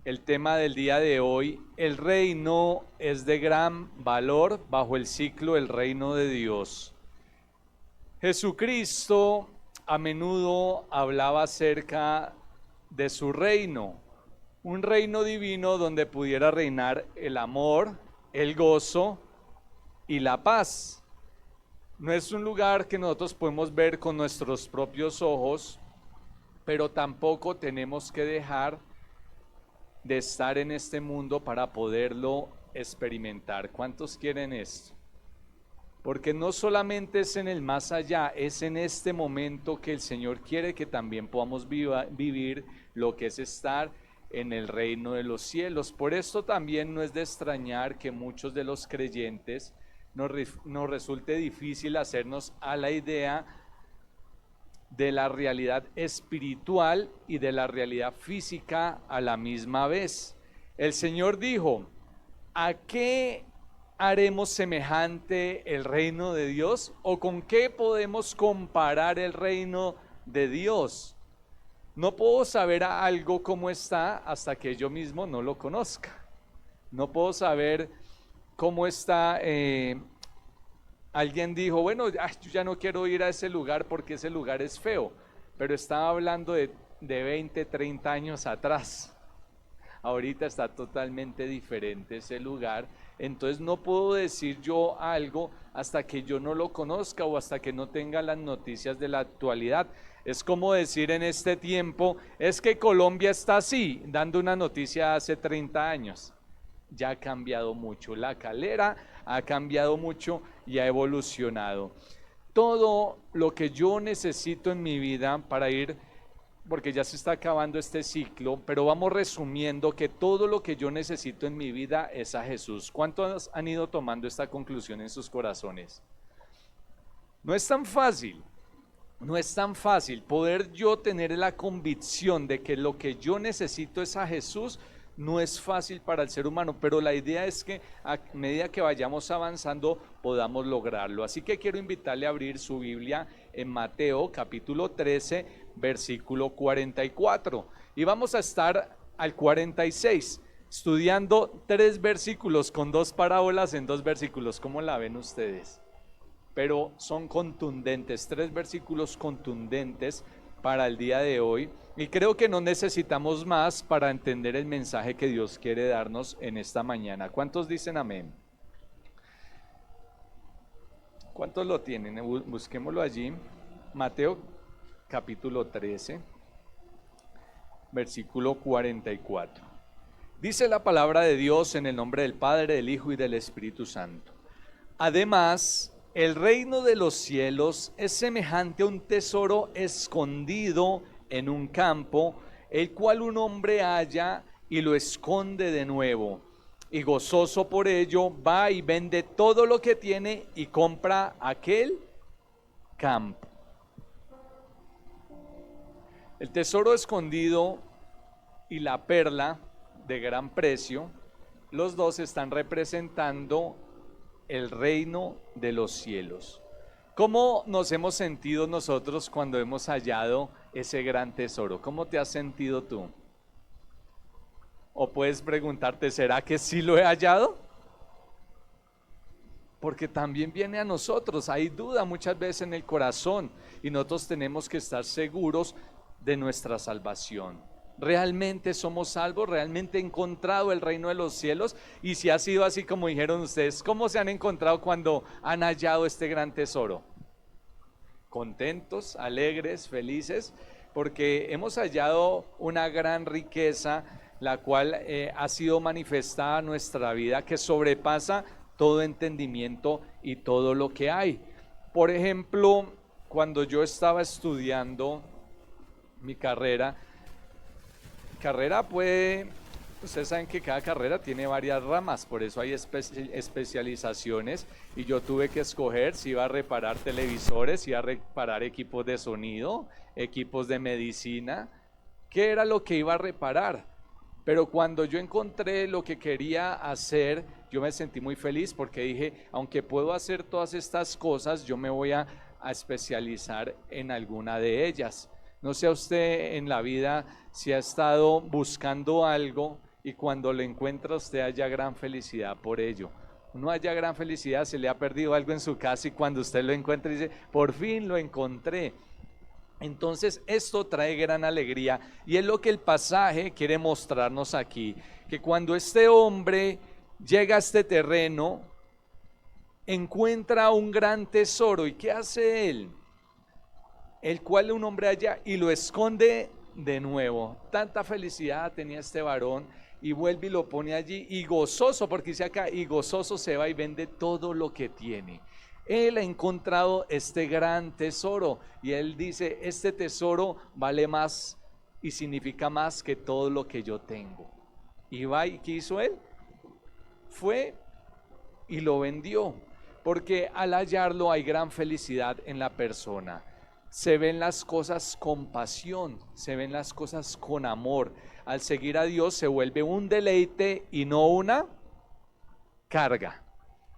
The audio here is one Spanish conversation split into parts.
El tema del día de hoy, el reino es de gran valor bajo el ciclo del reino de Dios. Jesucristo a menudo hablaba acerca de su reino, un reino divino donde pudiera reinar el amor, el gozo y la paz. No es un lugar que nosotros podemos ver con nuestros propios ojos, pero tampoco tenemos que dejar de estar en este mundo para poderlo experimentar. ¿Cuántos quieren esto? Porque no solamente es en el más allá, es en este momento que el Señor quiere que también podamos vivir lo que es estar en el reino de los cielos. Por esto también no es de extrañar que muchos de los creyentes nos resulte difícil hacernos a la idea de la realidad espiritual y de la realidad física a la misma vez. El Señor dijo: ¿a qué haremos semejante el reino de Dios? ¿O con qué podemos comparar el reino de Dios? No puedo saber algo cómo está hasta que yo mismo no lo conozca. No puedo saber cómo está. Alguien dijo, bueno, yo ya no quiero ir a ese lugar porque ese lugar es feo, pero estaba hablando de 20, 30 años atrás. Ahorita está totalmente diferente ese lugar, entonces no puedo decir yo algo hasta que yo no lo conozca o hasta que no tenga las noticias de la actualidad. Es como decir en este tiempo, es que Colombia está así, dando una noticia hace 30 años. Ya ha cambiado mucho, la Calera ha cambiado mucho y ha evolucionado. Todo lo que yo necesito en mi vida para ir, porque ya se está acabando este ciclo, pero vamos resumiendo que todo lo que yo necesito en mi vida es a Jesús. ¿Cuántos han ido tomando esta conclusión en sus corazones? No es tan fácil, no es tan fácil poder yo tener la convicción de que lo que yo necesito es a Jesús. No es fácil para el ser humano, pero la idea es que a medida que vayamos avanzando podamos lograrlo. Así que quiero invitarle a abrir su Biblia en Mateo capítulo 13, versículo 44. Y vamos a estar al 46, estudiando 3 versículos con 2 parábolas en 2 versículos. ¿Cómo la ven ustedes? Pero son contundentes, 3 versículos contundentes para el día de hoy, y creo que no necesitamos más para entender el mensaje que Dios quiere darnos en esta mañana. ¿Cuántos dicen amén? ¿Cuántos lo tienen? Busquémoslo allí. Mateo capítulo 13, versículo 44. Dice la palabra de Dios en el nombre del Padre, del Hijo y del Espíritu Santo. Además, el reino de los cielos es semejante a un tesoro escondido en un campo, el cual un hombre halla y lo esconde de nuevo. Y gozoso por ello, va y vende todo lo que tiene y compra aquel campo. El tesoro escondido y la perla de gran precio, los dos están representando el reino de los cielos. ¿Cómo nos hemos sentido nosotros cuando hemos hallado ese gran tesoro? ¿Cómo te has sentido tú? O puedes preguntarte, ¿será que sí lo he hallado? Porque también viene a nosotros, hay duda muchas veces en el corazón y nosotros tenemos que estar seguros de nuestra salvación. ¿Realmente somos salvos? ¿Realmente he encontrado el reino de los cielos? Y si ha sido así como dijeron ustedes, ¿cómo se han encontrado cuando han hallado este gran tesoro? Contentos, alegres, felices, porque hemos hallado una gran riqueza, la cual ha sido manifestada en nuestra vida, que sobrepasa todo entendimiento y todo lo que hay. Por ejemplo, cuando yo estaba estudiando mi carrera puede, ustedes saben que cada carrera tiene varias ramas, por eso hay especializaciones, y yo tuve que escoger si iba a reparar televisores, si iba a reparar equipos de sonido, equipos de medicina, qué era lo que iba a reparar. Pero cuando yo encontré lo que quería hacer, yo me sentí muy feliz porque dije, aunque puedo hacer todas estas cosas, yo me voy a especializar en alguna de ellas. No sé a usted en la vida si ha estado buscando algo y cuando lo encuentra usted haya gran felicidad por ello. No haya gran felicidad, se le ha perdido algo en su casa y cuando usted lo encuentra dice, por fin lo encontré. Entonces esto trae gran alegría y es lo que el pasaje quiere mostrarnos aquí, que cuando este hombre llega a este terreno, encuentra un gran tesoro. ¿Y qué hace él? El cual un hombre halla y lo esconde de nuevo. Tanta felicidad tenía este varón y vuelve y lo pone allí y gozoso, porque dice acá, y gozoso se va y vende todo lo que tiene. Él ha encontrado este gran tesoro y él dice, este tesoro vale más y significa más que todo lo que yo tengo. Y va, y ¿qué hizo él? Fue y lo vendió, porque al hallarlo hay gran felicidad en la persona. Se ven las cosas con pasión, se ven las cosas con amor. Al seguir a Dios se vuelve un deleite y no una carga.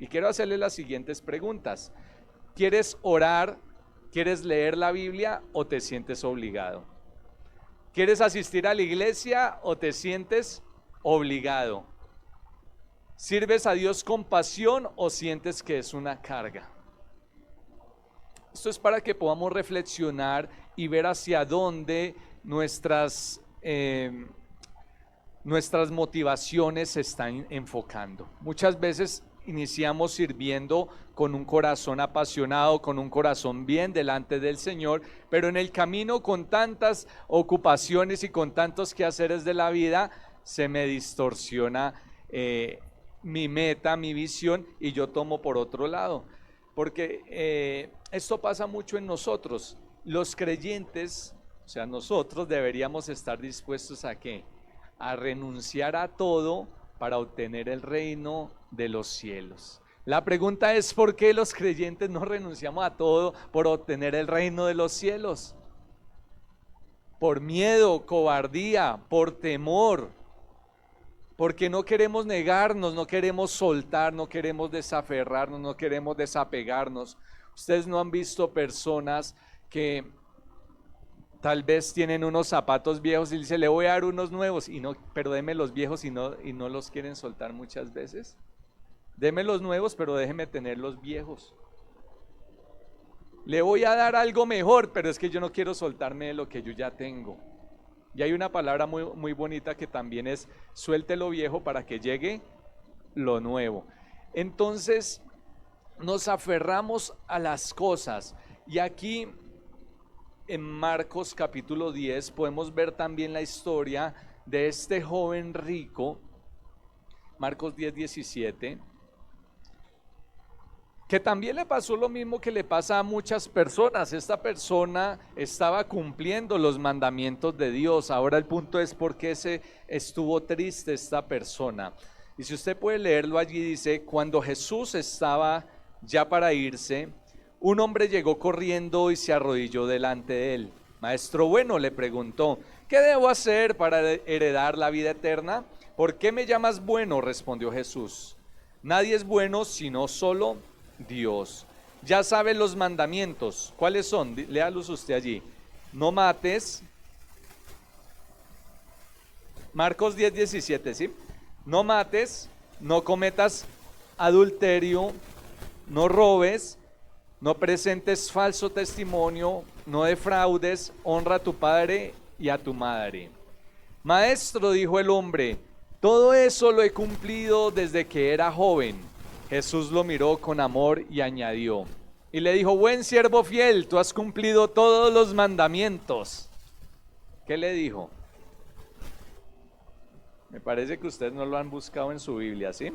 Y quiero hacerle las siguientes preguntas. ¿Quieres orar? ¿Quieres leer la Biblia o te sientes obligado? ¿Quieres asistir a la iglesia o te sientes obligado? ¿Sirves a Dios con pasión o sientes que es una carga? Esto es para que podamos reflexionar y ver hacia dónde nuestras motivaciones se están enfocando. Muchas veces iniciamos sirviendo con un corazón apasionado, con un corazón bien delante del Señor, pero en el camino con tantas ocupaciones y con tantos quehaceres de la vida, se me distorsiona mi meta, mi visión, y yo tomo por otro lado. Porque esto pasa mucho en nosotros. Los creyentes, o sea, nosotros deberíamos estar dispuestos ¿a qué? A renunciar a todo para obtener el reino de los cielos. La pregunta es, ¿por qué los creyentes no renunciamos a todo por obtener el reino de los cielos? Por miedo, cobardía, por temor, porque no queremos negarnos, no queremos soltar, no queremos desaferrarnos, no queremos desapegarnos. Ustedes no han visto personas que tal vez tienen unos zapatos viejos y dice, le voy a dar unos nuevos, y no, pero deme los viejos y no los quieren soltar muchas veces. Deme los nuevos, pero déjeme tener los viejos. Le voy a dar algo mejor, pero es que yo no quiero soltarme de lo que yo ya tengo. Y hay una palabra muy, muy bonita que también es, suelte lo viejo para que llegue lo nuevo. Entonces, nos aferramos a las cosas. Y aquí, en Marcos capítulo 10, podemos ver también la historia de este joven rico, Marcos 10, 17, que también le pasó lo mismo que le pasa a muchas personas. Esta persona estaba cumpliendo los mandamientos de Dios. Ahora el punto es por qué se estuvo triste esta persona. Y si usted puede leerlo allí, dice, cuando Jesús estaba ya para irse, un hombre llegó corriendo y se arrodilló delante de él. Maestro bueno, le preguntó, ¿qué debo hacer para heredar la vida eterna? ¿Por qué me llamas bueno?, respondió Jesús. Nadie es bueno sino solo Dios. Ya sabe los mandamientos. ¿Cuáles son? Léalos usted allí. No mates. Marcos 10, 17, ¿sí? No mates, no cometas adulterio, no robes, no presentes falso testimonio, no defraudes, honra a tu padre y a tu madre. Maestro, dijo el hombre, todo eso lo he cumplido desde que era joven. Jesús lo miró con amor y añadió, y le dijo, buen siervo fiel, tú has cumplido todos los mandamientos. ¿Qué le dijo? Me parece que ustedes no lo han buscado en su Biblia, ¿sí?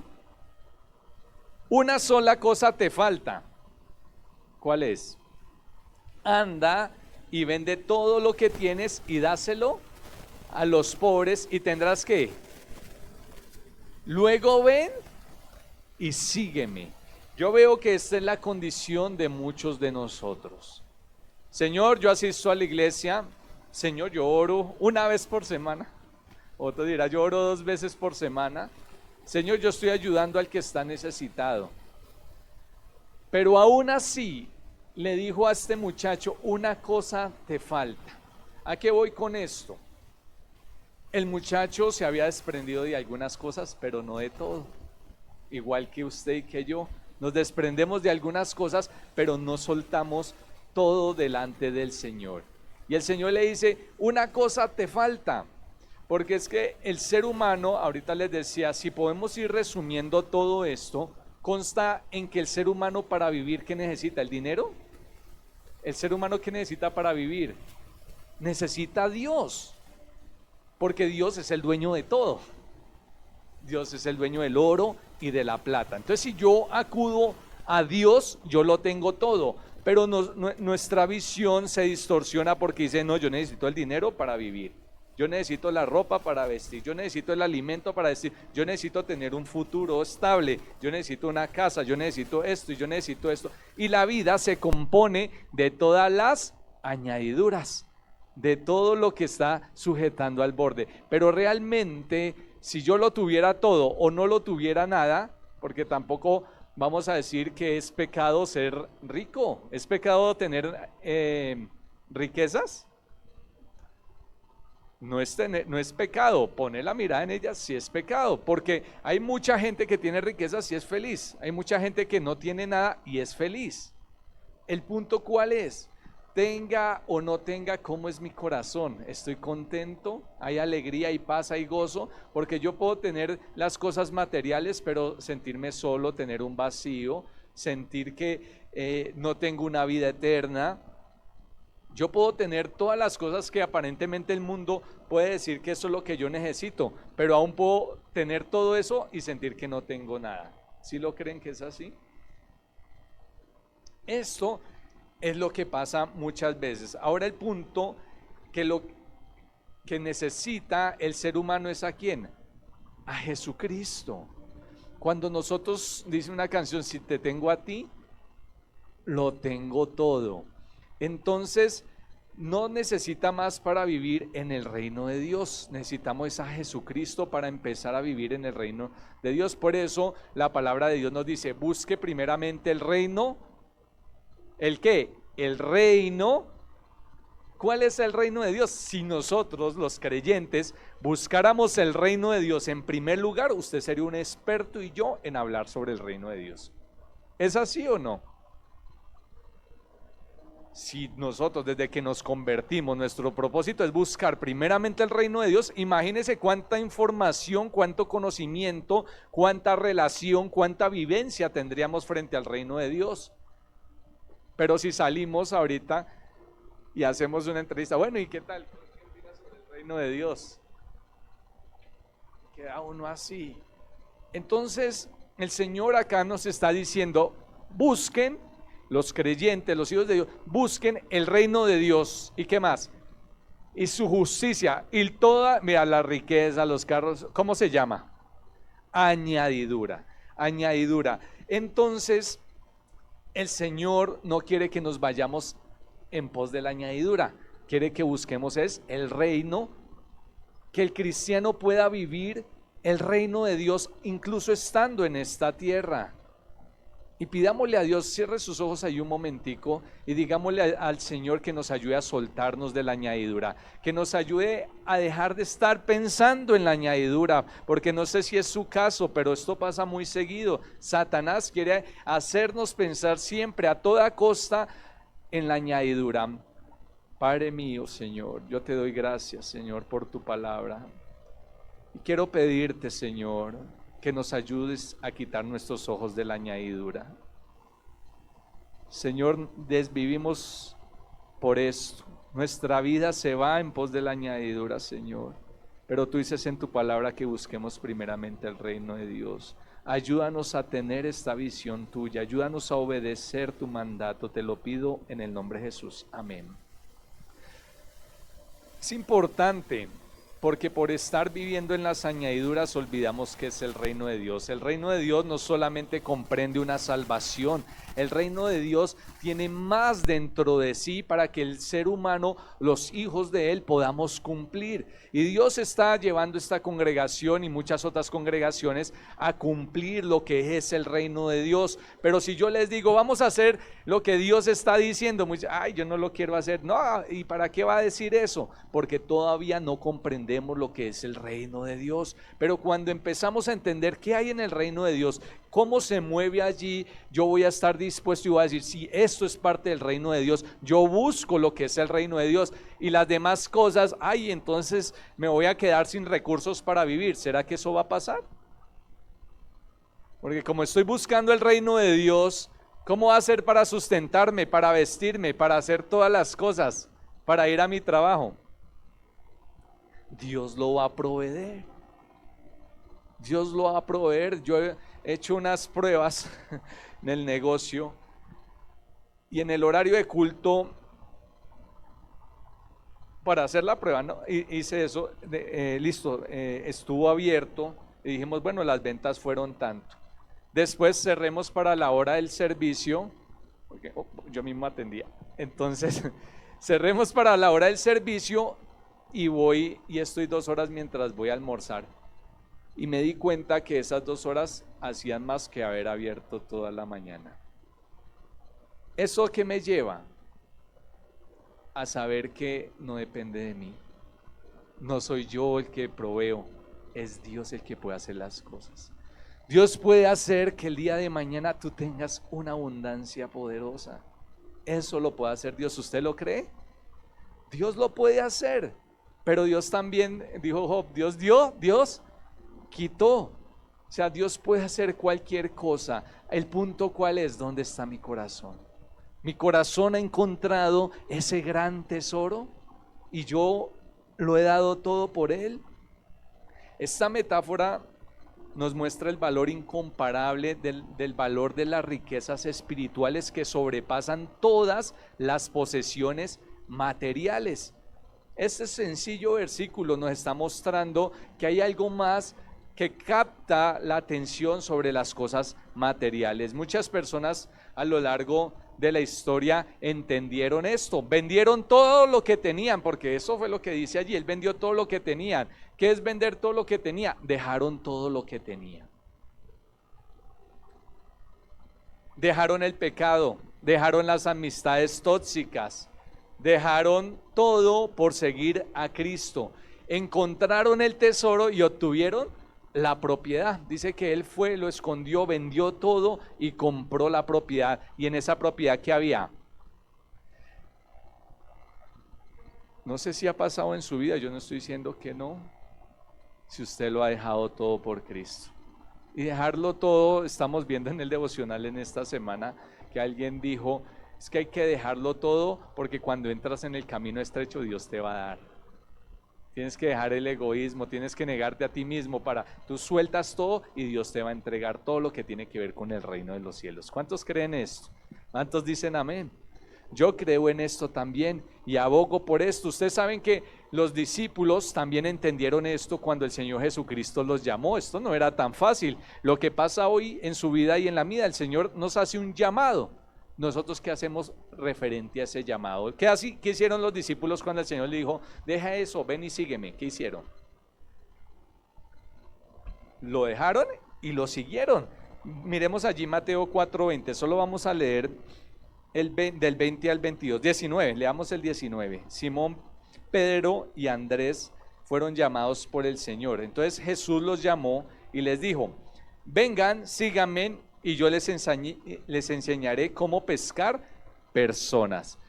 Una sola cosa te falta. ¿Cuál es? Anda y vende todo lo que tienes y dáselo a los pobres y tendrás ¿qué? Luego ven y sígueme. Yo veo que esta es la condición de muchos de nosotros. Señor, yo asisto a la iglesia. Señor, yo oro una vez por semana. Otro dirá, yo oro 2 veces por semana. Señor, yo estoy ayudando al que está necesitado. Pero aún así, le dijo a este muchacho, una cosa te falta. ¿A qué voy con esto? El muchacho se había desprendido de algunas cosas, pero no de todo. Igual que usted y que yo, nos desprendemos de algunas cosas, pero no soltamos todo delante del Señor. Y el Señor le dice, una cosa te falta, porque es que el ser humano, ahorita les decía, si podemos ir resumiendo todo esto, consta en que el ser humano para vivir, ¿qué necesita? ¿El dinero? El ser humano, ¿qué necesita para vivir? Necesita a Dios, porque Dios es el dueño de todo. Dios es el dueño del oro y de la plata. Entonces, si yo acudo a Dios, yo lo tengo todo. Pero nuestra visión se distorsiona porque dice, no, yo necesito el dinero para vivir. Yo necesito la ropa para vestir, yo necesito el alimento para vestir, yo necesito tener un futuro estable, yo necesito una casa, yo necesito esto y yo necesito esto. Y la vida se compone de todas las añadiduras, de todo lo que está sujetando al borde. Pero realmente, si yo lo tuviera todo o no lo tuviera nada, porque tampoco vamos a decir que es pecado ser rico, es pecado tener riquezas. No es pecado, poner la mirada en ellas sí es pecado, porque hay mucha gente que tiene riquezas y es feliz, hay mucha gente que no tiene nada y es feliz. El punto ¿cuál es? Tenga o no tenga, ¿cómo es mi corazón? ¿Estoy contento? ¿Hay alegría, hay paz, hay gozo? Porque yo puedo tener las cosas materiales, pero sentirme solo, tener un vacío, sentir que no tengo una vida eterna. Yo puedo tener todas las cosas que aparentemente el mundo puede decir que eso es lo que yo necesito, pero aún puedo tener todo eso y sentir que no tengo nada. ¿Sí lo creen que es así? Esto es lo que pasa muchas veces. Ahora el punto que lo que necesita el ser humano es ¿a quién? A Jesucristo. Cuando nosotros, dice una canción, si te tengo a ti, lo tengo todo. Entonces, no necesita más para vivir en el reino de Dios. Necesitamos a Jesucristo para empezar a vivir en el reino de Dios. Por eso la palabra de Dios nos dice, busque primeramente el reino. ¿El qué? El reino. ¿Cuál es el reino de Dios? Si nosotros, los creyentes, buscáramos el reino de Dios en primer lugar, usted sería un experto y yo en hablar sobre el reino de Dios. ¿Es así o no? Si nosotros desde que nos convertimos, nuestro propósito es buscar primeramente el reino de Dios, imagínense cuánta información, cuánto conocimiento, cuánta relación, cuánta vivencia tendríamos frente al reino de Dios. Pero si salimos ahorita y hacemos una entrevista, bueno, ¿y qué tal? ¿Qué opinas sobre el reino de Dios? Queda uno así. Entonces, el Señor acá nos está diciendo, busquen, los creyentes, los hijos de Dios, busquen el reino de Dios. ¿Y qué más? Y su justicia. Y toda, mira, la riqueza, los carros, ¿cómo se llama? Añadidura. Añadidura. Entonces, el Señor no quiere que nos vayamos en pos de la añadidura. Quiere que busquemos es el reino, que el cristiano pueda vivir el reino de Dios incluso estando en esta tierra. Y pidámosle a Dios, cierre sus ojos ahí un momentico y digámosle al Señor que nos ayude a soltarnos de la añadidura, que nos ayude a dejar de estar pensando en la añadidura, porque no sé si es su caso, pero esto pasa muy seguido. Satanás quiere hacernos pensar siempre a toda costa en la añadidura. Padre mío, Señor, yo te doy gracias, Señor, por tu palabra. Y quiero pedirte, Señor, que nos ayudes a quitar nuestros ojos de la añadidura. Señor, desvivimos por esto. Nuestra vida se va en pos de la añadidura, Señor. Pero tú dices en tu palabra que busquemos primeramente el reino de Dios. Ayúdanos a tener esta visión tuya. Ayúdanos a obedecer tu mandato. Te lo pido en el nombre de Jesús. Amén. Es importante, porque por estar viviendo en las añadiduras olvidamos que es el reino de Dios. El reino de Dios no solamente comprende una salvación, El reino de Dios tiene más dentro de sí para que el ser humano, los hijos de Él, podamos cumplir. Y Dios está llevando esta congregación y muchas otras congregaciones a cumplir lo que es el reino de Dios. Pero si yo les digo, vamos a hacer lo que Dios está diciendo, ay, yo no lo quiero hacer. No, ¿y para qué va a decir eso? Porque todavía no comprendemos lo que es el reino de Dios. Pero cuando empezamos a entender qué hay en el reino de Dios, cómo se mueve allí, yo voy a estar dispuesto y voy a decir, si esto es parte del reino de Dios, yo busco lo que es el reino de Dios, y las demás cosas, ay, entonces me voy a quedar sin recursos para vivir. ¿Será que eso va a pasar? Porque como estoy buscando el reino de Dios, ¿cómo va a ser para sustentarme, para vestirme, para hacer todas las cosas, para ir a mi trabajo? Dios lo va a proveer. Dios lo va a proveer. Yo he hecho unas pruebas en el negocio y en el horario de culto, para hacer la prueba, ¿no? Hice eso, listo, estuvo abierto y dijimos, bueno, las ventas fueron tanto. Después cerremos para la hora del servicio, porque yo mismo atendía. Entonces, cerremos para la hora del servicio y voy y estoy 2 horas mientras voy a almorzar. Y me di cuenta que esas 2 horas hacían más que haber abierto toda la mañana. ¿Eso qué me lleva? A saber que no depende de mí. No soy yo el que proveo, es Dios el que puede hacer las cosas. Dios puede hacer que el día de mañana tú tengas una abundancia poderosa. Eso lo puede hacer Dios. ¿Usted lo cree? Dios lo puede hacer. Pero Dios también, dijo Job, Dios dio, Dios quitó. O sea, Dios puede hacer cualquier cosa. El punto, ¿cuál es? ¿Dónde está mi corazón? Mi corazón ha encontrado ese gran tesoro y yo lo he dado todo por él. Esta metáfora nos muestra el valor incomparable del valor de las riquezas espirituales que sobrepasan todas las posesiones materiales. Este sencillo versículo nos está mostrando que hay algo más que capta la atención sobre las cosas materiales. Muchas personas a lo largo de la historia entendieron esto, vendieron todo lo que tenían, porque eso fue lo que dice allí, él vendió todo lo que tenían. ¿Qué es vender todo lo que tenía? Dejaron todo lo que tenían. Dejaron el pecado, dejaron las amistades tóxicas, dejaron todo por seguir a Cristo. Encontraron el tesoro y obtuvieron la propiedad. Dice que él fue, lo escondió, vendió todo y compró la propiedad. Y en esa propiedad, ¿qué había? No sé si ha pasado en su vida, yo no estoy diciendo que no, si usted lo ha dejado todo por Cristo. Y dejarlo todo, estamos viendo en el devocional en esta semana que alguien dijo, es que hay que dejarlo todo porque cuando entras en el camino estrecho Dios te va a dar. Tienes que dejar el egoísmo, tienes que negarte a ti mismo tú sueltas todo y Dios te va a entregar todo lo que tiene que ver con el reino de los cielos. ¿Cuántos creen esto? ¿Cuántos dicen amén? Yo creo en esto también y abogo por esto. Ustedes saben que los discípulos también entendieron esto cuando el Señor Jesucristo los llamó. Esto no era tan fácil. Lo que pasa hoy en su vida y en la mía, el Señor nos hace un llamado. Nosotros, ¿qué hacemos referente a ese llamado? ¿Qué hicieron los discípulos cuando el Señor le dijo, deja eso, ven y sígueme? ¿Qué hicieron? Lo dejaron y lo siguieron. Miremos allí Mateo 4:20, solo vamos a leer del 20 al 22, 19, leamos el 19. Simón, Pedro y Andrés fueron llamados por el Señor. Entonces Jesús los llamó y les dijo, vengan, síganme y yo les enseñaré cómo pescar personas.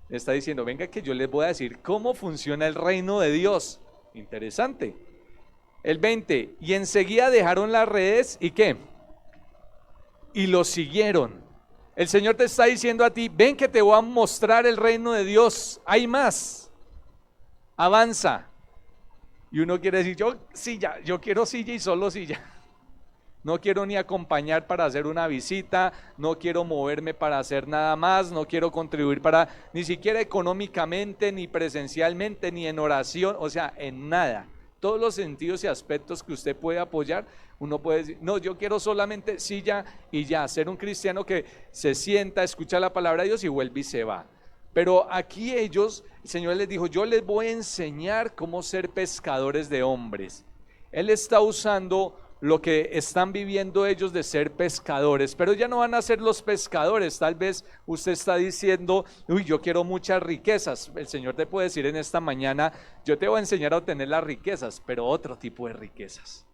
Le está diciendo, venga que yo les voy a decir cómo funciona el reino de Dios. Interesante. El 20, y enseguida dejaron las redes y ¿qué? Y lo siguieron. El Señor te está diciendo a ti, ven que te voy a mostrar el reino de Dios, hay más, avanza. Y uno quiere decir, yo quiero silla y solo silla. No quiero ni acompañar para hacer una visita, no quiero moverme para hacer nada más, no quiero contribuir ni siquiera económicamente, ni presencialmente, ni en oración, o sea, en nada. todos los sentidos y aspectos que usted puede apoyar. Uno puede decir, no, yo quiero solamente silla y ya, ser un cristiano que se sienta, escucha la palabra de Dios y vuelve y se va. Pero aquí ellos, el Señor les dijo, yo les voy a enseñar cómo ser pescadores de hombres. Él está usando lo que están viviendo ellos de ser pescadores, pero ya no van a ser los pescadores. Tal vez usted está diciendo, uy, yo quiero muchas riquezas. El Señor te puede decir en esta mañana, yo te voy a enseñar a obtener las riquezas, pero otro tipo de riquezas,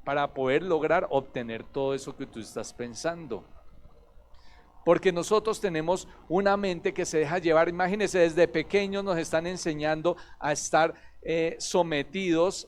para poder lograr obtener todo eso que tú estás pensando. Porque nosotros tenemos una mente que se deja llevar. Imagínense, desde pequeños nos están enseñando a estar sometidos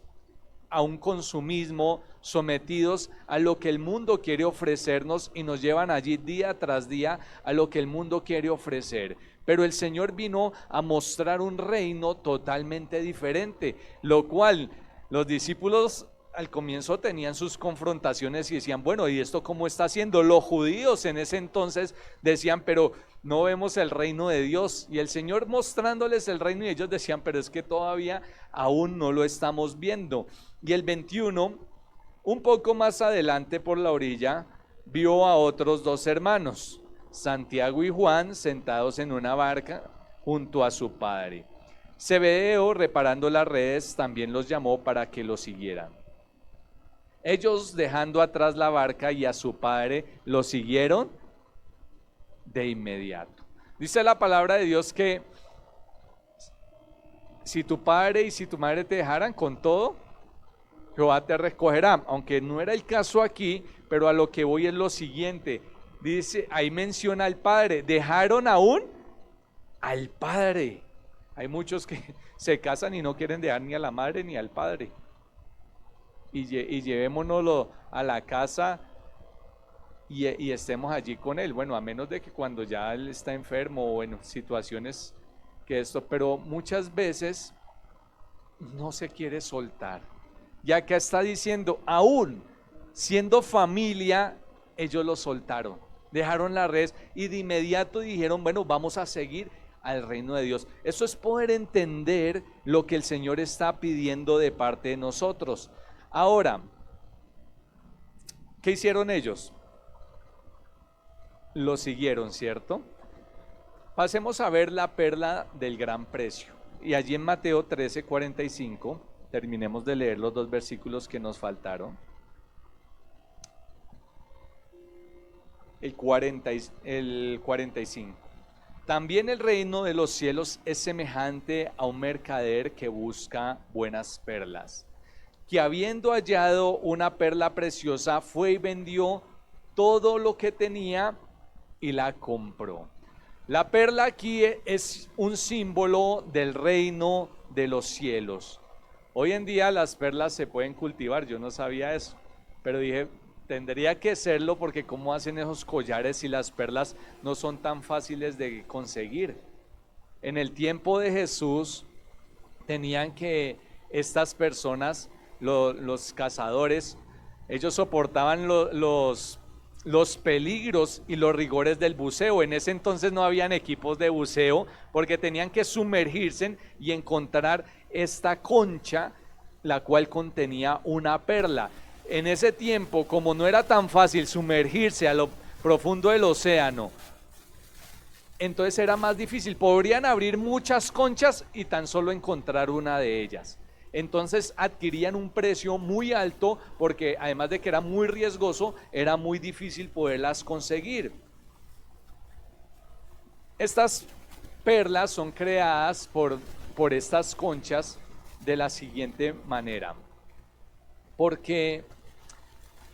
a un consumismo, sometidos a lo que el mundo quiere ofrecernos, y nos llevan allí día tras día a lo que el mundo quiere ofrecer. Pero el Señor vino a mostrar un reino totalmente diferente, lo cual los discípulos al comienzo tenían sus confrontaciones y decían, bueno, ¿y esto cómo está haciendo? Los judíos en ese entonces decían, pero no vemos el reino de Dios. Y el Señor mostrándoles el reino, y ellos decían, pero es que todavía aún no lo estamos viendo. Y el 21, un poco más adelante por la orilla, vio a otros dos hermanos, Santiago y Juan, sentados en una barca junto a su padre. Zebedeo, reparando las redes, también los llamó para que lo siguieran. Ellos, dejando atrás la barca y a su padre, lo siguieron de inmediato. Dice la palabra de Dios que si tu padre y si tu madre te dejaran, con todo Jehová te recogerá. Aunque no era el caso aquí, pero a lo que voy es lo siguiente. Dice, ahí menciona al padre, dejaron aún al padre. Hay muchos que se casan y no quieren dejar ni a la madre ni al padre. Y llevémonoslo a la casa y estemos allí con él. Bueno, a menos de que cuando ya él está enfermo o en situaciones que esto, pero muchas veces no se quiere soltar. Ya que está diciendo, aún siendo familia, ellos lo soltaron, dejaron las redes y de inmediato dijeron, bueno, vamos a seguir al reino de Dios. Eso es poder entender lo que el Señor está pidiendo de parte de nosotros. Ahora, ¿qué hicieron ellos? Lo siguieron, ¿cierto? Pasemos a ver la perla del gran precio. Y allí en Mateo 13:45, terminemos de leer los dos versículos que nos faltaron. El 45. También el reino de los cielos es semejante a un mercader que busca buenas perlas, que habiendo hallado una perla preciosa, fue y vendió todo lo que tenía y la compró. La perla aquí es un símbolo del reino de los cielos. Hoy en día las perlas se pueden cultivar, yo no sabía eso, pero dije, tendría que serlo, porque cómo hacen esos collares si las perlas no son tan fáciles de conseguir. En el tiempo de Jesús tenían que estas personas, los cazadores, ellos soportaban los peligros y los rigores del buceo. En ese entonces no habían equipos de buceo, porque tenían que sumergirse y encontrar esta concha, la cual contenía una perla. En ese tiempo, como no era tan fácil sumergirse a lo profundo del océano, entonces era más difícil. Podrían abrir muchas conchas y tan solo encontrar una de ellas. Entonces adquirían un precio muy alto, porque además de que era muy riesgoso, era muy difícil poderlas conseguir. Estas perlas son creadas por estas conchas de la siguiente manera, porque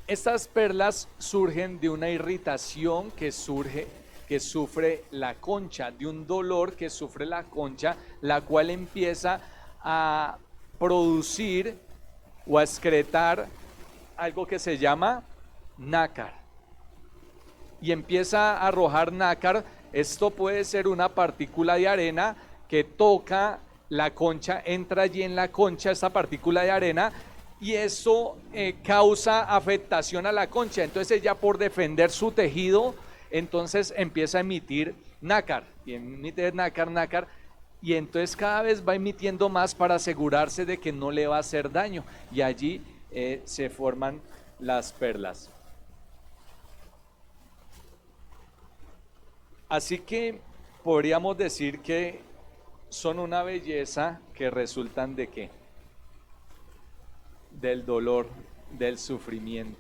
estas perlas surgen de una irritación que sufre la concha, de un dolor que sufre la concha, la cual empieza a producir o a excretar algo que se llama nácar, y empieza a arrojar nácar. Esto puede ser una partícula de arena que toca la concha, entra allí en la concha esta partícula de arena, y eso causa afectación a la concha. Entonces ella, por defender su tejido, entonces empieza a emitir nácar, y emite nácar, y entonces cada vez va emitiendo más para asegurarse de que no le va a hacer daño, y allí se forman las perlas. Así que podríamos decir que son una belleza que resultan ¿de qué? Del dolor, del sufrimiento.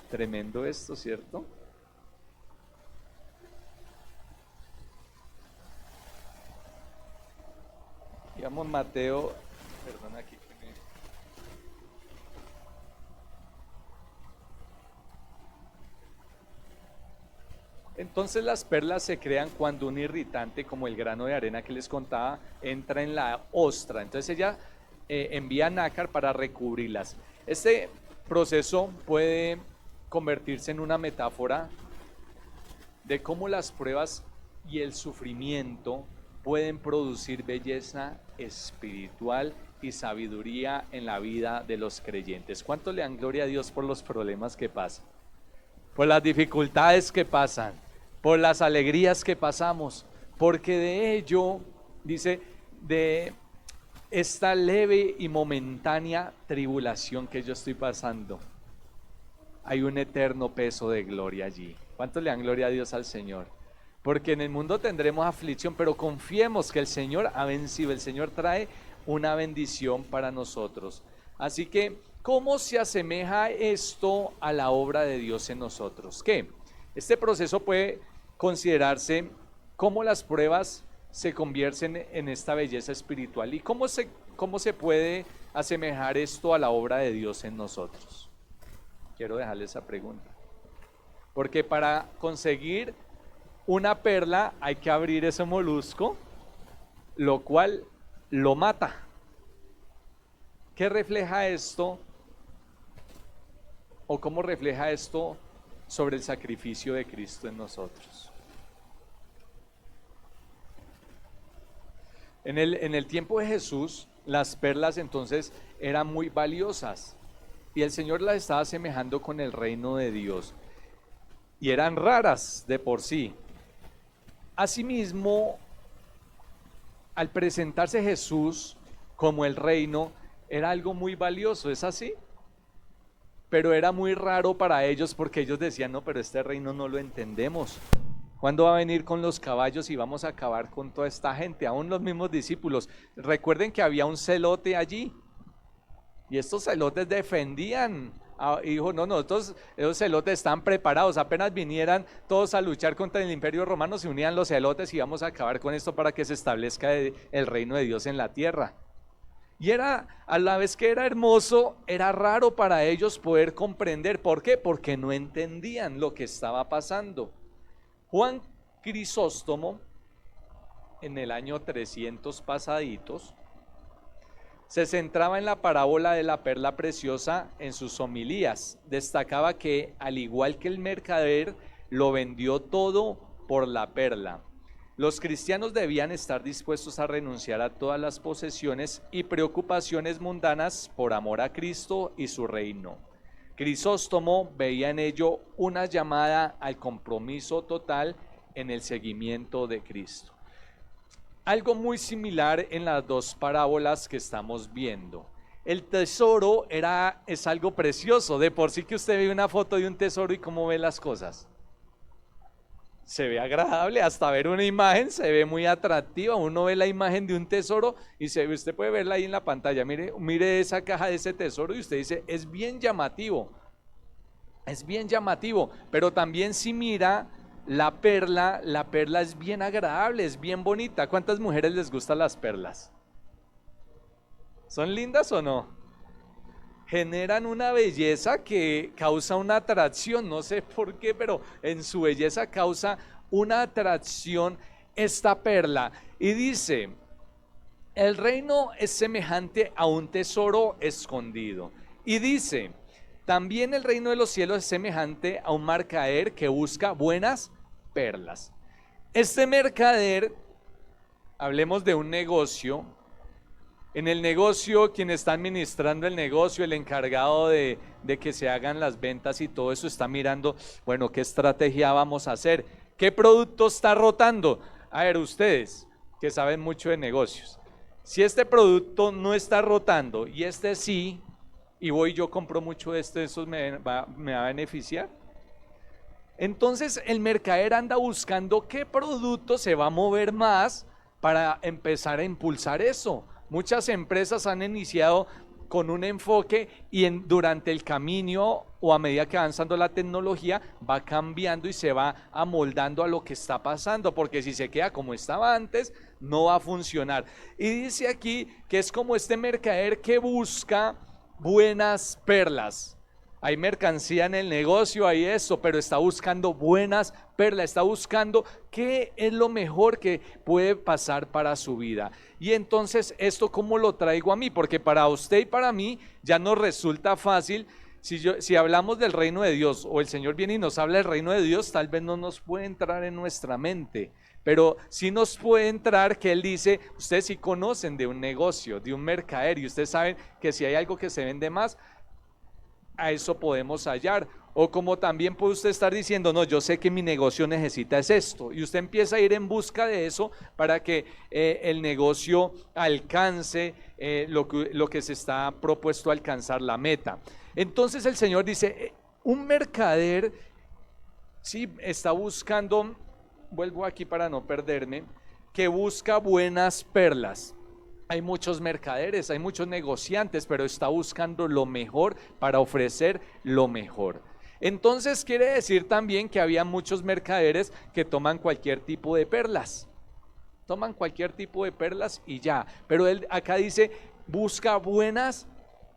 Tremendo esto, ¿cierto? Digamos Mateo, perdón aquí que me... Entonces las perlas se crean cuando un irritante como el grano de arena que les contaba entra en la ostra. Entonces ella envía nácar para recubrirlas. Este proceso puede convertirse en una metáfora de cómo las pruebas y el sufrimiento pueden producir belleza espiritual y sabiduría en la vida de los creyentes. ¿Cuánto le dan gloria a Dios por los problemas que pasan? Por las dificultades que pasan, por las alegrías que pasamos, porque de ello, dice, de esta leve y momentánea tribulación que yo estoy pasando, hay un eterno peso de gloria allí. ¿Cuánto le dan gloria a Dios al Señor? Porque en el mundo tendremos aflicción, pero confiemos que el Señor ha vencido, el Señor trae una bendición para nosotros. Así que, ¿cómo se asemeja esto a la obra de Dios en nosotros? ¿Qué? Este proceso puede considerarse cómo las pruebas se convierten en esta belleza espiritual y cómo se puede asemejar esto a la obra de Dios en nosotros. Quiero dejarle esa pregunta. Porque para conseguir una perla hay que abrir ese molusco, lo cual lo mata. ¿Qué refleja esto? ¿O cómo refleja esto sobre el sacrificio de Cristo en nosotros? En el tiempo de Jesús, las perlas entonces eran muy valiosas y el Señor las estaba asemejando con el reino de Dios y eran raras de por sí. Asimismo, al presentarse Jesús como el reino, era algo muy valioso, ¿es así? Pero era muy raro para ellos porque ellos decían, no, pero este reino no lo entendemos. ¿Cuándo va a venir con los caballos y vamos a acabar con toda esta gente? Aún los mismos discípulos. Recuerden que había un celote allí y estos celotes defendían. Y dijo, no, nosotros, esos celotes están preparados, apenas vinieran todos a luchar contra el imperio romano, se unían los celotes y vamos a acabar con esto para que se establezca el reino de Dios en la tierra. Y era, a la vez que era hermoso, era raro para ellos poder comprender. ¿Por qué? Porque no entendían lo que estaba pasando. Juan Crisóstomo, en el año 300 pasaditos, se centraba en la parábola de la perla preciosa en sus homilías. Destacaba que, al igual que el mercader, lo vendió todo por la perla. Los cristianos debían estar dispuestos a renunciar a todas las posesiones y preocupaciones mundanas por amor a Cristo y su reino. Crisóstomo veía en ello una llamada al compromiso total en el seguimiento de Cristo. Algo muy similar en las dos parábolas que estamos viendo. El tesoro es algo precioso, de por sí que usted ve una foto de un tesoro y cómo ve las cosas. Se ve agradable, hasta ver una imagen se ve muy atractiva. Uno ve la imagen de un tesoro y usted puede verla ahí en la pantalla. Mire esa caja de ese tesoro y usted dice, es bien llamativo, pero también si mira la perla es bien agradable, es bien bonita. ¿Cuántas mujeres les gustan las perlas? ¿Son lindas o no? Generan una belleza que causa una atracción, no sé por qué, pero en su belleza causa una atracción esta perla. Y dice, el reino es semejante a un tesoro escondido. Y dice, también el reino de los cielos es semejante a un mercader que busca buenas perlas. Este mercader, hablemos de un negocio. En el negocio, quien está administrando el negocio, el encargado de que se hagan las ventas y todo eso, está mirando, bueno, ¿qué estrategia vamos a hacer? ¿Qué producto está rotando? A ver, ustedes, que saben mucho de negocios. Si este producto no está rotando y este sí, y voy yo compro mucho de esto, ¿eso me va a beneficiar? Entonces el mercader anda buscando qué producto se va a mover más para empezar a impulsar eso. Muchas empresas han iniciado con un enfoque y durante el camino o a medida que va avanzando la tecnología va cambiando y se va amoldando a lo que está pasando, porque si se queda como estaba antes no va a funcionar. Y dice aquí que es como este mercader que busca buenas perlas. Hay mercancía en el negocio, hay eso, pero está buscando buenas perlas, está buscando qué es lo mejor que puede pasar para su vida. Y entonces, ¿esto cómo lo traigo a mí? Porque para usted y para mí ya nos resulta fácil. Si hablamos del reino de Dios o el Señor viene y nos habla del reino de Dios, tal vez no nos puede entrar en nuestra mente, pero sí nos puede entrar que Él dice, ustedes sí conocen de un negocio, de un mercader, y ustedes saben que si hay algo que se vende más, a eso podemos hallar. O como también puede usted estar diciendo, no, yo sé que mi negocio necesita es esto, y usted empieza a ir en busca de eso para que el negocio alcance lo que se está propuesto a alcanzar, la meta. Entonces el Señor dice, un mercader sí está buscando, vuelvo aquí para no perderme, que busca buenas perlas. Hay muchos mercaderes, hay muchos negociantes, pero está buscando lo mejor para ofrecer lo mejor. Entonces quiere decir también que había muchos mercaderes que toman cualquier tipo de perlas. Toman cualquier tipo de perlas y ya. Pero él acá dice, busca buenas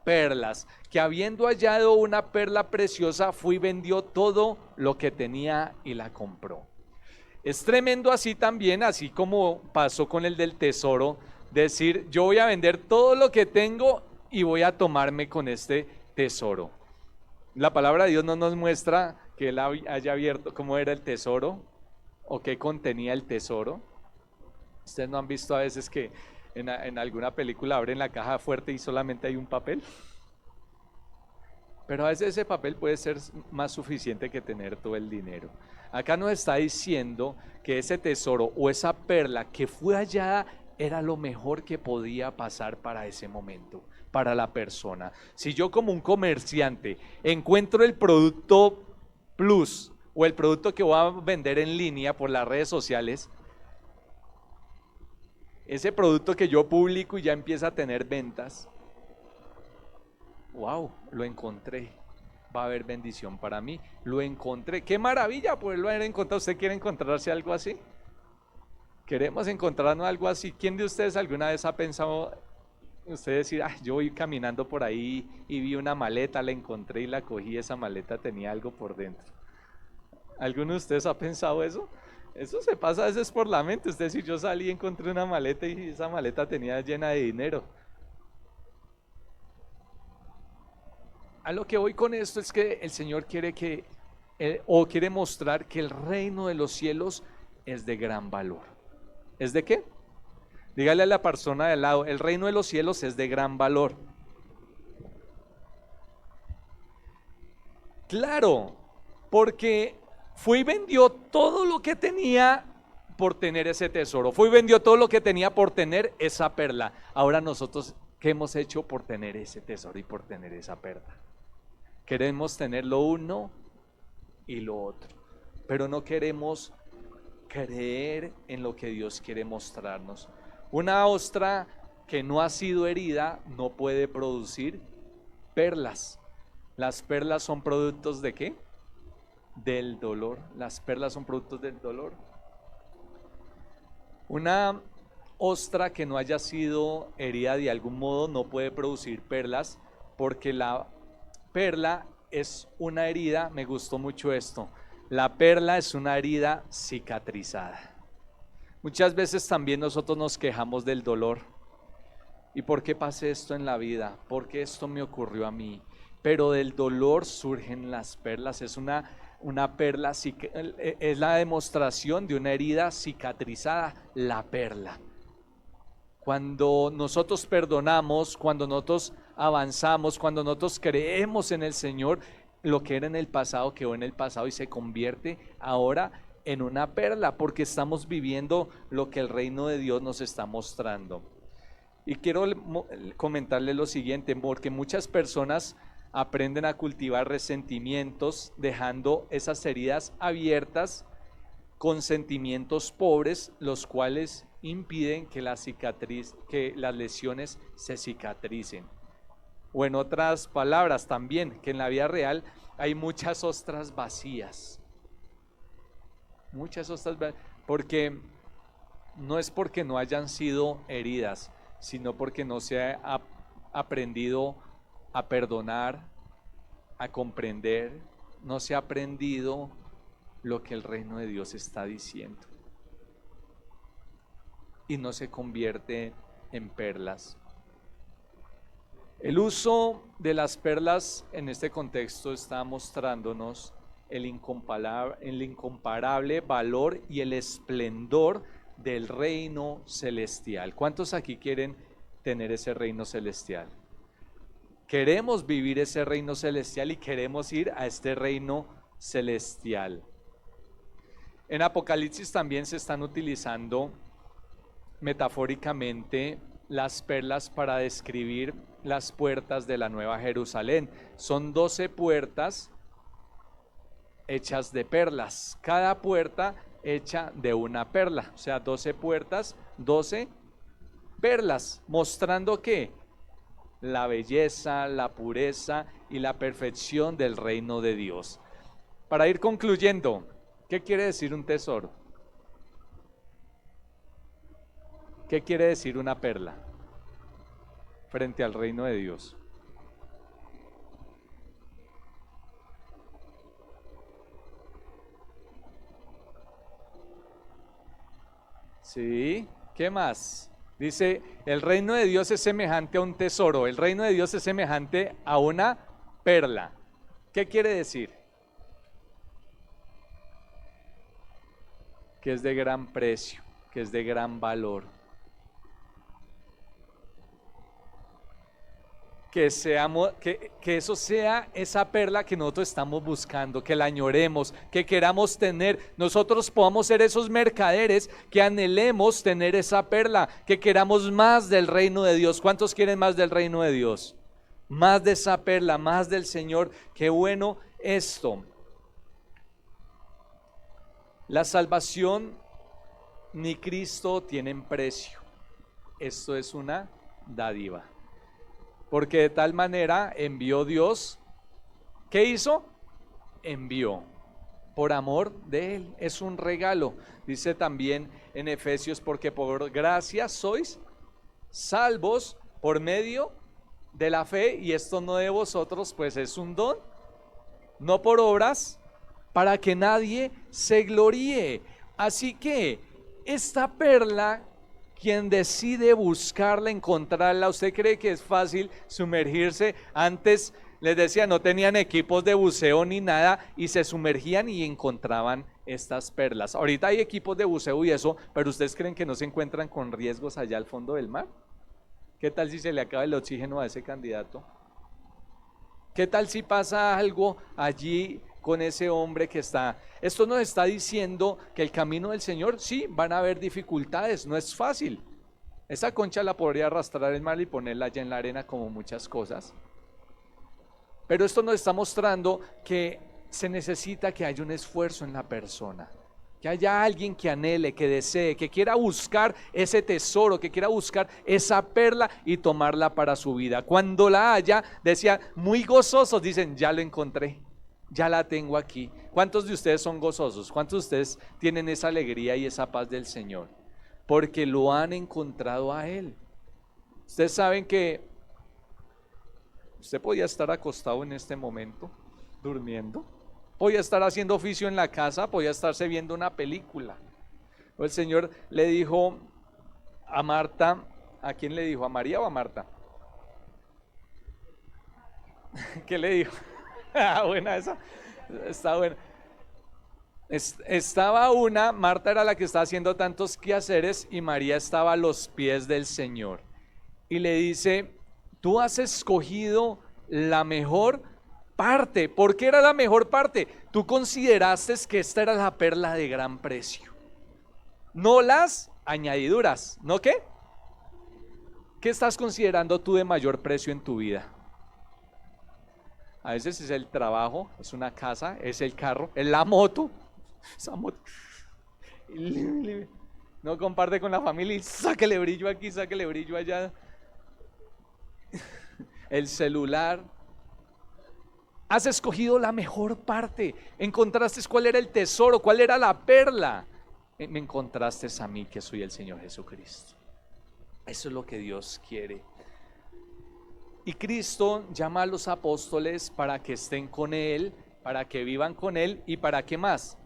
perlas, que habiendo hallado una perla preciosa, fue y vendió todo lo que tenía y la compró. Es tremendo así también, así como pasó con el del tesoro, decir, yo voy a vender todo lo que tengo y voy a tomarme con este tesoro. La palabra de Dios no nos muestra que él haya abierto cómo era el tesoro o qué contenía el tesoro. Ustedes no han visto a veces que en alguna película abren la caja fuerte y solamente hay un papel. Pero a veces ese papel puede ser más suficiente que tener todo el dinero. Acá nos está diciendo que ese tesoro o esa perla que fue hallada era lo mejor que podía pasar para ese momento, para la persona. Si yo como un comerciante encuentro el producto plus o el producto que voy a vender en línea por las redes sociales, ese producto que yo publico y ya empieza a tener ventas, wow, lo encontré, va a haber bendición para mí, lo encontré, qué maravilla poderlo haber encontrado. ¿Usted quiere encontrarse algo así? Queremos encontrarnos algo así. ¿Quién de ustedes alguna vez ha pensado, usted decir, yo voy caminando por ahí y vi una maleta, la encontré y la cogí, esa maleta tenía algo por dentro? ¿Alguno de ustedes ha pensado eso? Eso se pasa a veces por la mente. Usted dice, yo salí y encontré una maleta y esa maleta tenía llena de dinero. A lo que voy con esto es que el Señor quiere quiere mostrar que el reino de los cielos es de gran valor. ¿Es de qué? Dígale a la persona de al lado, el reino de los cielos es de gran valor. Claro, porque fue y vendió todo lo que tenía por tener ese tesoro. Fue y vendió todo lo que tenía por tener esa perla. Ahora nosotros, ¿qué hemos hecho por tener ese tesoro y por tener esa perla? Queremos tener lo uno y lo otro, pero no queremos creer en lo que Dios quiere mostrarnos. Una ostra que no ha sido herida no puede producir perlas. Las perlas son productos ¿de qué? Del dolor. Las perlas son productos del dolor. Una ostra que no haya sido herida de algún modo no puede producir perlas, porque la perla es una herida. Me gustó mucho esto. La perla es una herida cicatrizada. Muchas veces también nosotros nos quejamos del dolor. ¿Y por qué pasé esto en la vida? ¿Por qué esto me ocurrió a mí? Pero del dolor surgen las perlas. Es una perla, es la demostración de una herida cicatrizada, la perla. Cuando nosotros perdonamos, cuando nosotros avanzamos, cuando nosotros creemos en el Señor, lo que era en el pasado quedó en el pasado y se convierte ahora en una perla, porque estamos viviendo lo que el reino de Dios nos está mostrando. Y quiero comentarle lo siguiente, porque muchas personas aprenden a cultivar resentimientos, dejando esas heridas abiertas con sentimientos pobres, los cuales impiden que las lesiones se cicatricen. O en otras palabras también, que en la vida real hay muchas ostras vacías. Muchas ostras vacías, porque no es porque no hayan sido heridas, sino porque no se ha aprendido a perdonar, a comprender, no se ha aprendido lo que el reino de Dios está diciendo. Y no se convierte en perlas. El uso de las perlas en este contexto está mostrándonos el incomparable valor y el esplendor del reino celestial. ¿Cuántos aquí quieren tener ese reino celestial? Queremos vivir ese reino celestial y queremos ir a este reino celestial. En Apocalipsis también se están utilizando metafóricamente las perlas para describir las puertas de la Nueva Jerusalén. Son 12 puertas hechas de perlas, cada puerta hecha de una perla, o sea, 12 puertas, 12 perlas, mostrando que la belleza, la pureza y la perfección del reino de Dios. Para ir concluyendo, ¿qué quiere decir un tesoro? ¿Qué quiere decir una perla frente al reino de Dios? Sí, ¿qué más? Dice, el reino de Dios es semejante a un tesoro, el reino de Dios es semejante a una perla. ¿Qué quiere decir? Que es de gran precio, que es de gran valor. Que eso sea esa perla que nosotros estamos buscando, que la añoremos, que queramos tener, nosotros podamos ser esos mercaderes que anhelemos tener esa perla, que queramos más del reino de Dios. ¿Cuántos quieren más del reino de Dios? Más de esa perla, más del Señor. Qué bueno esto. La salvación ni Cristo tienen precio. Esto es una dádiva. Porque de tal manera envió Dios. ¿Qué hizo? Envió por amor de Él. Es un regalo. Dice también en Efesios, porque por gracia sois salvos por medio de la fe, y esto no de vosotros, pues es un don, no por obras, para que nadie se gloríe. Así que esta perla, quien decide buscarla, encontrarla, ¿usted cree que es fácil sumergirse? Antes les decía, no tenían equipos de buceo ni nada y se sumergían y encontraban estas perlas. Ahorita hay equipos de buceo y eso, pero ¿ustedes creen que no se encuentran con riesgos allá al fondo del mar? ¿Qué tal si se le acaba el oxígeno a ese candidato? ¿Qué tal si pasa algo allí con ese hombre que está? Esto nos está diciendo que el camino del Señor, sí, van a haber dificultades, no es fácil. Esa concha la podría arrastrar el mar y ponerla allá en la arena como muchas cosas. Pero esto nos está mostrando que se necesita que haya un esfuerzo en la persona, que haya alguien que anhele, que desee, que quiera buscar ese tesoro, que quiera buscar esa perla y tomarla para su vida. Cuando la haya, decía, muy gozosos, dicen, ya lo encontré. Ya la tengo aquí. ¿Cuántos de ustedes son gozosos? ¿Cuántos de ustedes tienen esa alegría y esa paz del Señor? Porque lo han encontrado a Él. Ustedes saben que usted podía estar acostado en este momento, durmiendo. Podía estar haciendo oficio en la casa, podía estarse viendo una película. O el Señor le dijo a Marta, ¿a quién le dijo? ¿A María o a Marta? ¿Qué le dijo? Buena esa, está buena. Estaba Marta era la que estaba haciendo tantos quehaceres y María estaba a los pies del Señor. Y le dice, tú has escogido la mejor parte. ¿Por qué era la mejor parte? Tú consideraste que esta era la perla de gran precio, no las añadiduras. ¿No qué? ¿Qué estás considerando tú de mayor precio en tu vida? A veces es el trabajo, es una casa, es el carro, es la moto. Esa moto. No comparte con la familia y sáquele brillo aquí, sáquele brillo allá. El celular. Has escogido la mejor parte. Encontraste cuál era el tesoro, cuál era la perla. Me encontraste a mí, que soy el Señor Jesucristo. Eso es lo que Dios quiere. Y Cristo llama a los apóstoles para que estén con Él, para que vivan con Él y para qué más.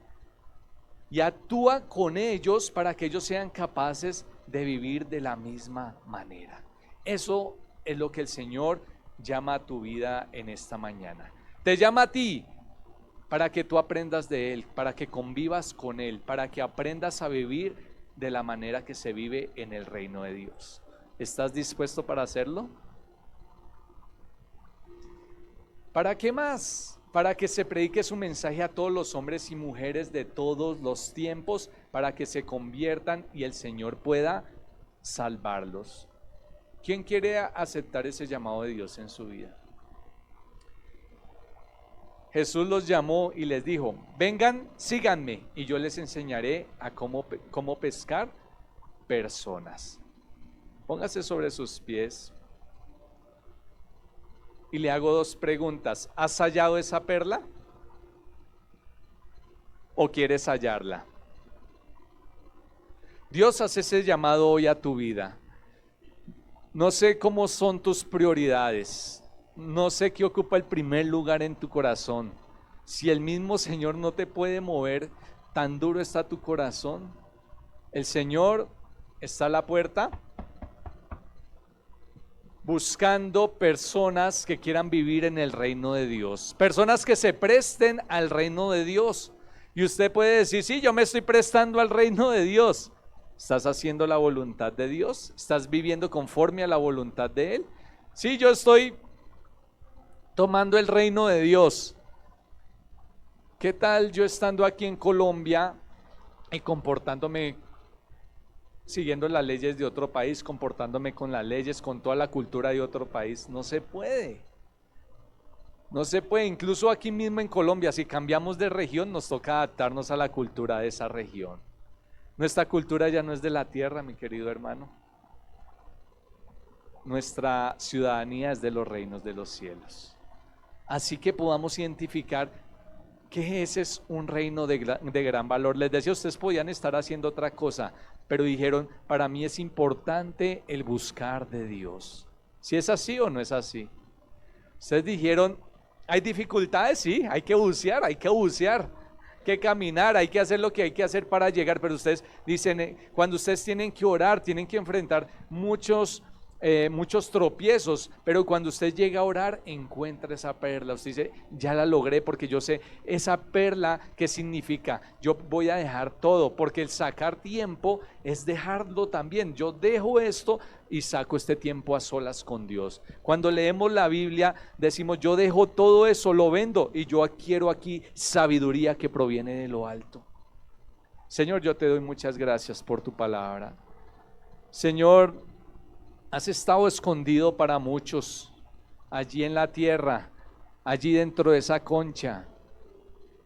Y actúa con ellos para que ellos sean capaces de vivir de la misma manera. Eso es lo que el Señor llama a tu vida en esta mañana. Te llama a ti para que tú aprendas de Él, para que convivas con Él, para que aprendas a vivir de la manera que se vive en el reino de Dios. ¿Estás dispuesto para hacerlo? ¿Para qué más? Para que se predique su mensaje a todos los hombres y mujeres de todos los tiempos, para que se conviertan y el Señor pueda salvarlos. ¿Quién quiere aceptar ese llamado de Dios en su vida? Jesús los llamó y les dijo: vengan, síganme y yo les enseñaré a cómo pescar personas. Póngase sobre sus pies y le hago dos preguntas. ¿Has hallado esa perla? ¿O quieres hallarla? Dios hace ese llamado hoy a tu vida. No sé cómo son tus prioridades. No sé qué ocupa el primer lugar en tu corazón. Si el mismo Señor no te puede mover, tan duro está tu corazón. El Señor está a la puerta buscando personas que quieran vivir en el reino de Dios, personas que se presten al reino de Dios. Y usted puede decir: sí, yo me estoy prestando al reino de Dios. ¿Estás haciendo la voluntad de Dios? ¿Estás viviendo conforme a la voluntad de Él? Sí, yo estoy tomando el reino de Dios. ¿Qué tal yo estando aquí en Colombia y comportándome, siguiendo las leyes de otro país, comportándome con las leyes, con toda la cultura de otro país? No se puede. No se puede. Incluso aquí mismo en Colombia, si cambiamos de región, nos toca adaptarnos a la cultura de esa región. Nuestra cultura ya no es de la tierra, mi querido hermano. Nuestra ciudadanía es de los reinos de los cielos. Así que podamos identificar que ese es un reino de gran valor. Les decía, ustedes podían estar haciendo otra cosa, pero dijeron: para mí es importante el buscar de Dios. ¿Si es así o no es así? Ustedes dijeron: hay dificultades, sí, hay que bucear, hay que caminar, hay que hacer lo que hay que hacer para llegar. Pero ustedes dicen, cuando ustedes tienen que orar, tienen que enfrentar muchos tropiezos, pero cuando usted llega a orar, encuentra esa perla. Usted dice: ya la logré, porque yo sé esa perla qué significa. Yo voy a dejar todo, porque el sacar tiempo es dejarlo también. Yo dejo esto y saco este tiempo a solas con Dios. Cuando leemos la Biblia decimos: yo dejo todo eso, lo vendo y yo quiero aquí sabiduría que proviene de lo alto. Señor, yo te doy muchas gracias por tu palabra. Señor, has estado escondido para muchos allí en la tierra, allí dentro de esa concha.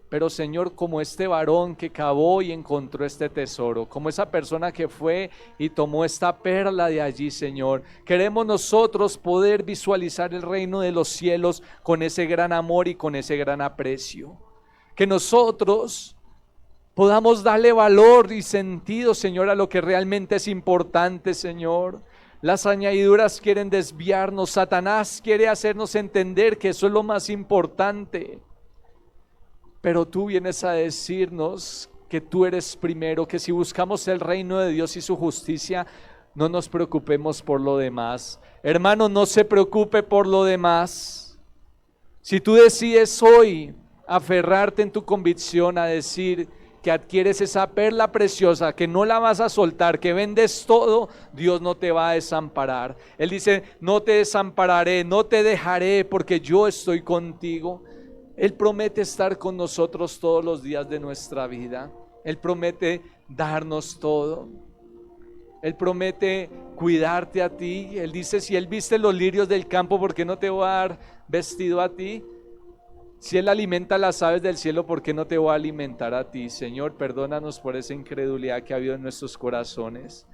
Pero Señor, como este varón que cavó y encontró este tesoro, como esa persona que fue y tomó esta perla de allí, Señor, queremos nosotros poder visualizar el reino de los cielos con ese gran amor y con ese gran aprecio. Que nosotros podamos darle valor y sentido, Señor, a lo que realmente es importante, Señor. Las añadiduras quieren desviarnos. Satanás quiere hacernos entender que eso es lo más importante. Pero tú vienes a decirnos que tú eres primero, que si buscamos el reino de Dios y su justicia, no nos preocupemos por lo demás. Hermano, no se preocupe por lo demás. Si tú decides hoy aferrarte en tu convicción a decir que adquieres esa perla preciosa, que no la vas a soltar, que vendes todo, Dios no te va a desamparar. Él dice: no te desampararé, no te dejaré, porque yo estoy contigo. Él promete estar con nosotros todos los días de nuestra vida. Él promete darnos todo. Él promete cuidarte a ti. Él dice, si Él viste los lirios del campo, ¿por qué no te va a dar vestido a ti? Si Él alimenta a las aves del cielo, ¿por qué no te va a alimentar a ti? Señor, perdónanos por esa incredulidad que ha habido en nuestros corazones.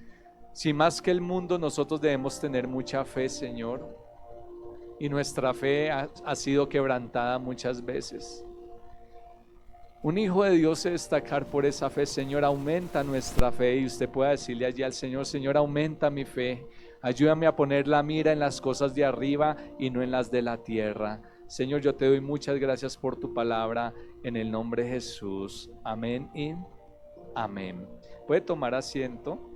Si más que el mundo, nosotros debemos tener mucha fe, Señor. Y nuestra fe ha sido quebrantada muchas veces. Un hijo de Dios se destacar por esa fe. Señor, aumenta nuestra fe. Y usted pueda decirle allí al Señor, Señor, aumenta mi fe. Ayúdame a poner la mira en las cosas de arriba y no en las de la tierra. Señor, yo te doy muchas gracias por tu palabra, en el nombre de Jesús. Amén y amén. Puede tomar asiento.